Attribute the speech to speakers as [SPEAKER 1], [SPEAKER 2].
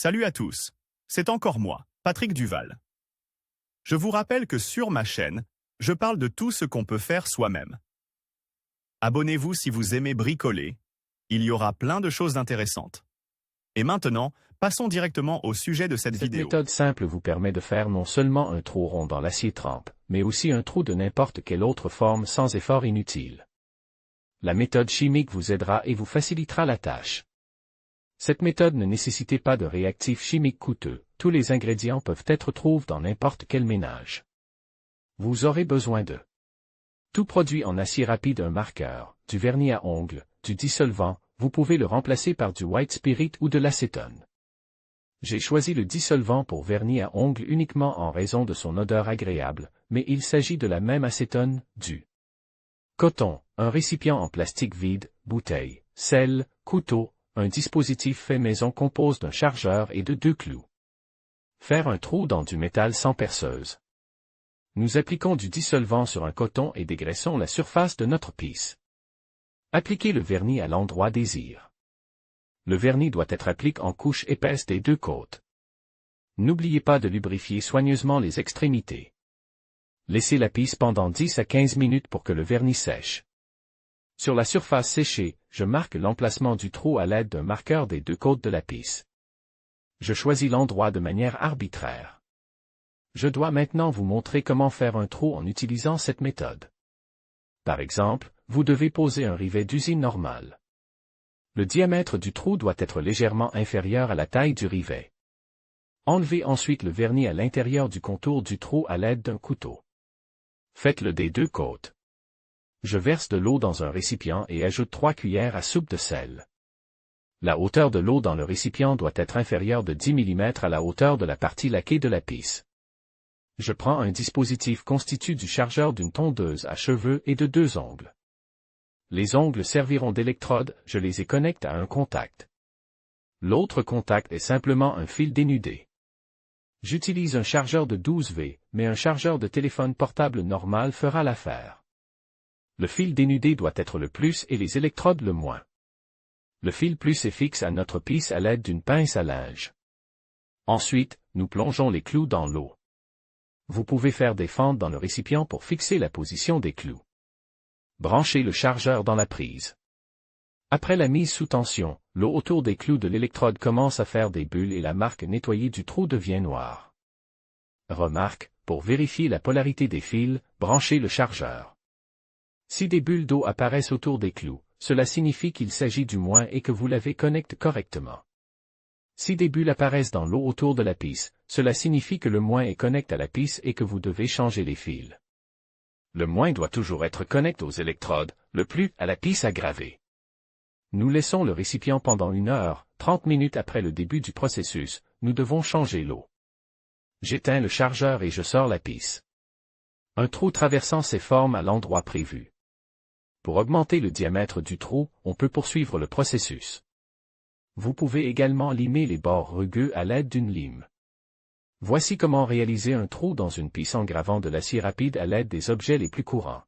[SPEAKER 1] Salut à tous, c'est encore moi, Patrick Duval. Je vous rappelle que sur ma chaîne, je parle de tout ce qu'on peut faire soi-même. Abonnez-vous si vous aimez bricoler, il y aura plein de choses intéressantes. Et maintenant, passons directement au sujet de cette vidéo.
[SPEAKER 2] Cette méthode simple vous permet de faire non seulement un trou rond dans l'acier trempe, mais aussi un trou de n'importe quelle autre forme sans effort inutile. La méthode chimique vous aidera et vous facilitera la tâche. Cette méthode ne nécessite pas de réactifs chimiques coûteux, tous les ingrédients peuvent être trouvés dans n'importe quel ménage. Vous aurez besoin de tout produit en acier rapide, un marqueur, du vernis à ongles, du dissolvant, vous pouvez le remplacer par du white spirit ou de l'acétone. J'ai choisi le dissolvant pour vernis à ongles uniquement en raison de son odeur agréable, mais il s'agit de la même acétone, du coton, un récipient en plastique vide, bouteille, sel, couteau, un dispositif fait maison compose d'un chargeur et de 2 clous. Faire un trou dans du métal sans perceuse. Nous appliquons du dissolvant sur un coton et dégraissons la surface de notre pisse. Appliquez le vernis à l'endroit désiré. Le vernis doit être appliqué en couche épaisse des 2 côtés. N'oubliez pas de lubrifier soigneusement les extrémités. Laissez la pisse pendant 10 à 15 minutes pour que le vernis sèche. Sur la surface séchée, je marque l'emplacement du trou à l'aide d'un marqueur des 2 côtés de la pisse. Je choisis l'endroit de manière arbitraire. Je dois maintenant vous montrer comment faire un trou en utilisant cette méthode. Par exemple, vous devez poser un rivet d'usine normal. Le diamètre du trou doit être légèrement inférieur à la taille du rivet. Enlevez ensuite le vernis à l'intérieur du contour du trou à l'aide d'un couteau. Faites-le des 2 côtés. Je verse de l'eau dans un récipient et ajoute 3 cuillères à soupe de sel. La hauteur de l'eau dans le récipient doit être inférieure de 10 mm à la hauteur de la partie laquée de la pisse. Je prends un dispositif constitué du chargeur d'une tondeuse à cheveux et de 2 ongles. Les ongles serviront d'électrode, je les connecte à un contact. L'autre contact est simplement un fil dénudé. J'utilise un chargeur de 12V, mais un chargeur de téléphone portable normal fera l'affaire. Le fil dénudé doit être le plus et les électrodes le moins. Le fil plus est fixe à notre pisse à l'aide d'une pince à linge. Ensuite, nous plongeons les clous dans l'eau. Vous pouvez faire des fentes dans le récipient pour fixer la position des clous. Branchez le chargeur dans la prise. Après la mise sous tension, l'eau autour des clous de l'électrode commence à faire des bulles et la marque nettoyée du trou devient noire. Remarque, pour vérifier la polarité des fils, branchez le chargeur. Si des bulles d'eau apparaissent autour des clous, cela signifie qu'il s'agit du moins et que vous l'avez connecté correctement. Si des bulles apparaissent dans l'eau autour de la pisse, cela signifie que le moins est connecté à la pisse et que vous devez changer les fils. Le moins doit toujours être connecté aux électrodes, le plus à la pisse à graver. Nous laissons le récipient pendant 1 heure, 30 minutes après le début du processus, nous devons changer l'eau. J'éteins le chargeur et je sors la pisse. Un trou traversant ses formes à l'endroit prévu. Pour augmenter le diamètre du trou, on peut poursuivre le processus. Vous pouvez également limer les bords rugueux à l'aide d'une lime. Voici comment réaliser un trou dans une pisse en gravant de l'acier rapide à l'aide des objets les plus courants.